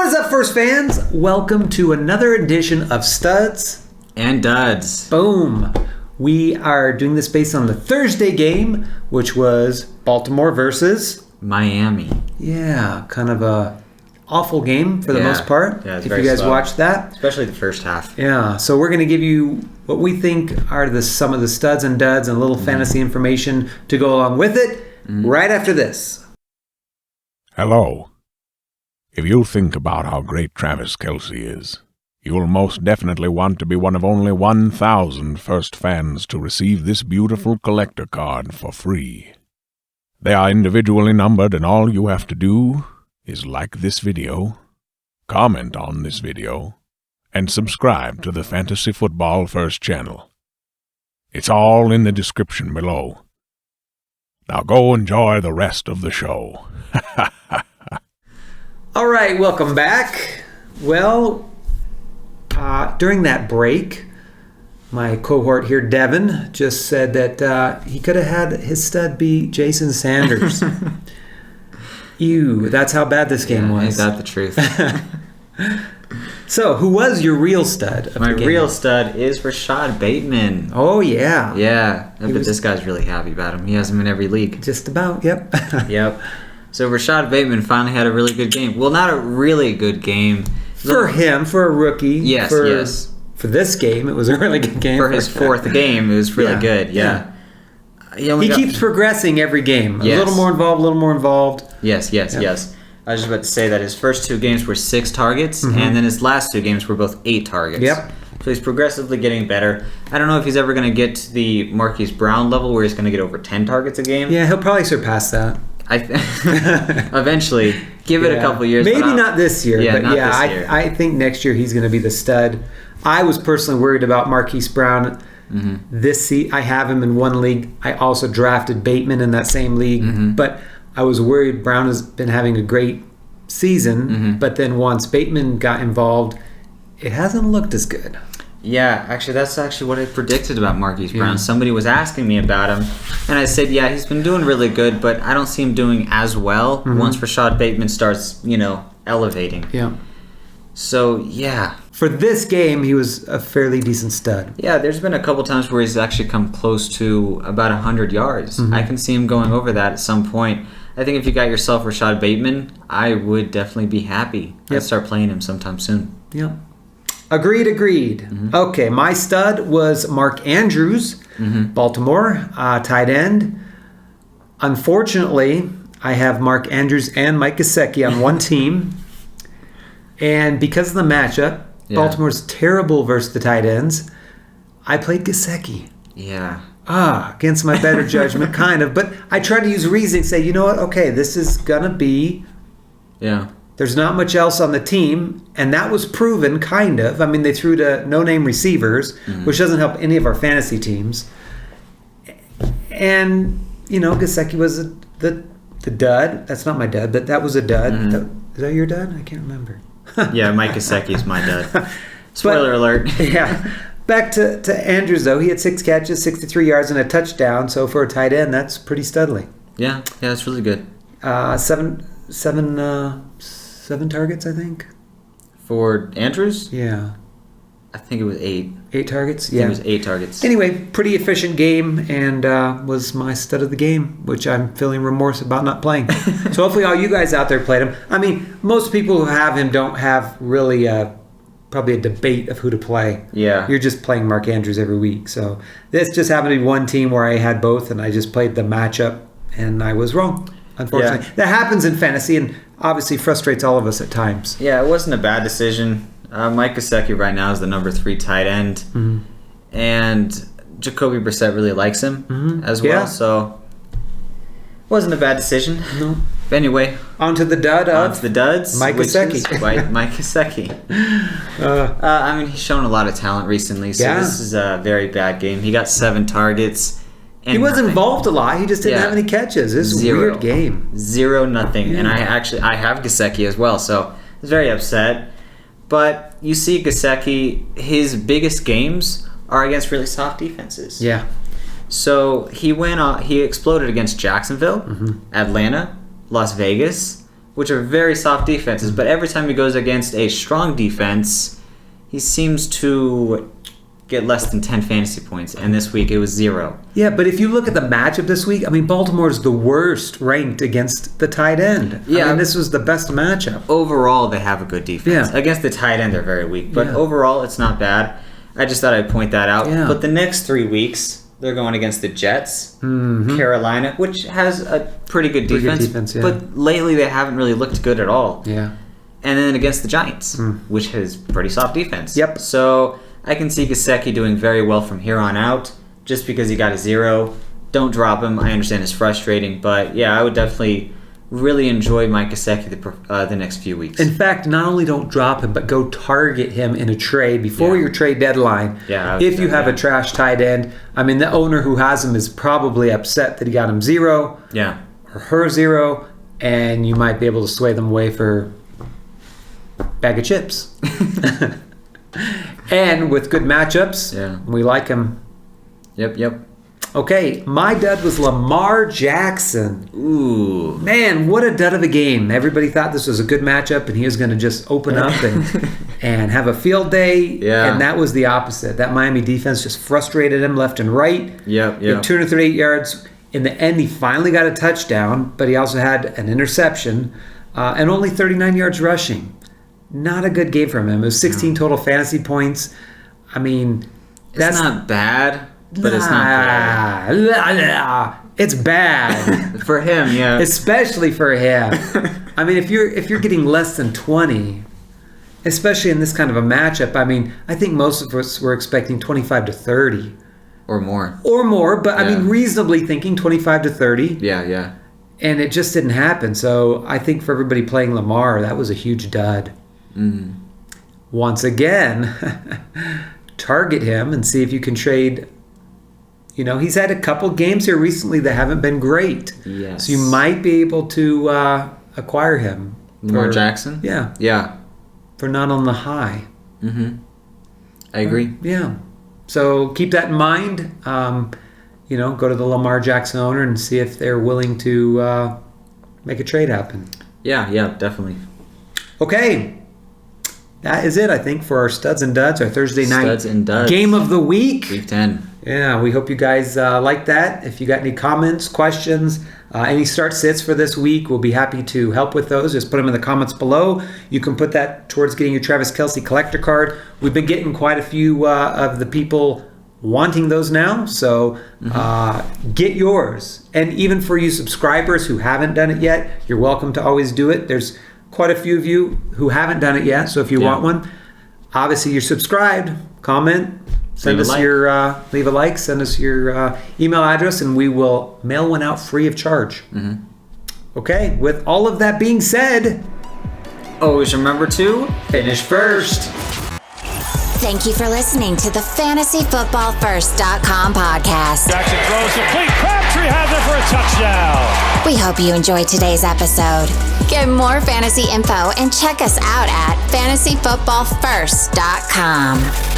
What is up, First fans? Welcome to another edition of Studs and Duds. Boom. We are doing this based on the Thursday game, which was Baltimore versus Miami. Yeah, kind of a awful game for the most part. Yeah, if you guys watched that. Especially the first half. Yeah, so we're going to give you what we think are some of the studs and duds and a little fantasy information to go along with it right after this. Hello. If you think about how great Travis Kelce is, you will most definitely want to be one of only 1,000 first fans to receive this beautiful collector card for free. They are individually numbered, and all you have to do is like this video, comment on this video, and subscribe to the Fantasy Football First channel. It's all in the description below. Now go enjoy the rest of the show. All right, welcome back. Well, during that break, my cohort here, Devin, just said that he could have had his stud be Jason Sanders. Ew, that's how bad this game was. Ain't that the truth? So, who was your real stud of My the game? real stud is Rashad Bateman. Oh, yeah. Yeah, but this guy's really happy about him. He has him in every league. Just about, yep. Yep. So Rashad Bateman finally had a really good game. Well, not a really good game. For him, for a rookie. Yes, yes. For this game, it was a really good game. For his fourth game, it was really good, yeah. He keeps progressing every game. Yes. A little more involved. Yes. I was just about to say that his first two games were 6 targets, and then his last 2 games were both 8 targets. Yep. So he's progressively getting better. I don't know if he's ever going to get to the Marquise Brown level where he's going to get over 10 targets a game. Yeah, he'll probably surpass that. Eventually. Give it a couple years. Maybe not this year, but this year. I think next year he's going to be the stud. I was personally worried about Marquise Brown. I have him in one league. I also drafted Bateman in that same league, but I was worried. Brown has been having a great season, but then once Bateman got involved, it hasn't looked as good. Yeah, actually, that's actually what I predicted about Marquise Brown. Somebody was asking me about him, and I said, yeah, he's been doing really good, but I don't see him doing as well once Rashad Bateman starts, elevating. Yeah. So, yeah. For this game, he was a fairly decent stud. Yeah, there's been a couple times where he's actually come close to about 100 yards. I can see him going over that at some point. I think if you got yourself Rashad Bateman, I would definitely be happy. I'd start playing him sometime soon. Yep. Agreed. Okay, my stud was Mark Andrews, Baltimore, tight end. Unfortunately, I have Mark Andrews and Mike Gesicki on one team. And because of the matchup, Baltimore's terrible versus the tight ends, I played Gesicki. Yeah. Against my better judgment, kind of. But I tried to use reasoning, say, you know what? Okay, this is going to be... Yeah. There's not much else on the team, and that was proven, kind of. I mean, they threw to no-name receivers, which doesn't help any of our fantasy teams. And, Gesicki was the dud. That's not my dud, but that was a dud. Is that your dud? I can't remember. Yeah, Mike Gesicki is my dud. Spoiler alert. Yeah. Back to Andrews, though. He had 6 catches, 63 yards, and a touchdown. So for a tight end, that's pretty studly. Yeah, that's really good. Seven targets, I think. For Andrews? Yeah. I think it was 8. 8 targets? Yeah. I think it was 8 targets. Anyway, pretty efficient game, and was my stud of the game, which I'm feeling remorse about not playing. So hopefully all you guys out there played him. I mean, most people who have him don't have really probably a debate of who to play. Yeah. You're just playing Mark Andrews every week. So this just happened to be one team where I had both, and I just played the matchup, and I was wrong, unfortunately. Yeah. That happens in fantasy, and obviously frustrates all of us at times. Yeah, it wasn't a bad decision. Mike Gesicki right now is the number 3 tight end. And Jacoby Brissett really likes him as well. Yeah. So it wasn't a bad decision. No. But anyway. On to the dud of? On to the duds. Mike Gesicki. Mike Gesicki. I mean, he's shown a lot of talent recently. So this is a very bad game. He got 7 targets. He was involved a lot. He just didn't have any catches. This is a weird game. 0-0. Yeah. And I have Gesicki as well. So I was very upset. But you see Gesicki, his biggest games are against really soft defenses. Yeah. So he exploded against Jacksonville, Atlanta, Las Vegas, which are very soft defenses. But every time he goes against a strong defense, he seems to get less than 10 fantasy points. And this week it was 0. Yeah, but if you look at the matchup this week, I mean, Baltimore's the worst ranked against the tight end. Yeah. I mean, this was the best matchup. Overall, they have a good defense. Yeah. Against the tight end, they're very weak. But overall, it's not bad. I just thought I'd point that out. Yeah. But the next 3 weeks, they're going against the Jets, Carolina, which has a pretty good defense. Yeah. But lately, they haven't really looked good at all. Yeah. And then against the Giants, which has pretty soft defense. Yep. So I can see Gesicki doing very well from here on out, just because he got a 0. Don't drop him. I understand it's frustrating. But yeah, I would definitely really enjoy Mike Gesicki the next few weeks. In fact, not only don't drop him, but go target him in a trade before your trade deadline. Yeah, if you have a trash tight end, I mean, the owner who has him is probably upset that he got him 0. Yeah. Or her 0, and you might be able to sway them away for a bag of chips. And with good matchups, we like him. Yep. Okay, my dud was Lamar Jackson. Ooh. Man, what a dud of a game. Everybody thought this was a good matchup and he was going to just open up and have a field day. Yeah. And that was the opposite. That Miami defense just frustrated him left and right. Yep. 238 yards. In the end, he finally got a touchdown, but he also had an interception and only 39 yards rushing. Not a good game from him. It was 16 total fantasy points. I mean, that's not bad. But it's not good. It's bad for him, yeah. Especially for him. I mean, if you're getting less than 20, especially in this kind of a matchup, I mean, I think most of us were expecting 25 to 30 or more. But I mean, reasonably thinking 25 to 30. Yeah. And it just didn't happen. So I think for everybody playing Lamar, that was a huge dud. Once again, target him and see if you can trade. You know, he's had a couple games here recently that haven't been great. Yes. So you might be able to acquire him. Lamar Jackson? Yeah. For not on the high. I agree. Yeah. So keep that in mind. You know, go to the Lamar Jackson owner and see if they're willing to make a trade happen. Yeah, definitely. Okay. That is it, I think, for our Studs and Duds, our Thursday night Studs and Duds. Game of the Week. Week 10. Yeah, we hope you guys like that. If you got any comments, questions, any start sits for this week, we'll be happy to help with those. Just put them in the comments below. You can put that towards getting your TRAVIS KELCE Collector Card. We've been getting quite a few of the people wanting those now, so get yours. And even for you subscribers who haven't done it yet, you're welcome to always do it. There's quite a few of you who haven't done it yet, so if you want one, obviously you're subscribed, comment, send us your leave a like, send us your email address, and we will mail one out free of charge. Okay, with all of that being said, always remember to finish first. Thank you for listening to the FantasyFootballFirst.com podcast. Jackson throws complete. Crabtree has it for a touchdown. We hope you enjoyed today's episode. Get more fantasy info and check us out at FantasyFootballFirst.com.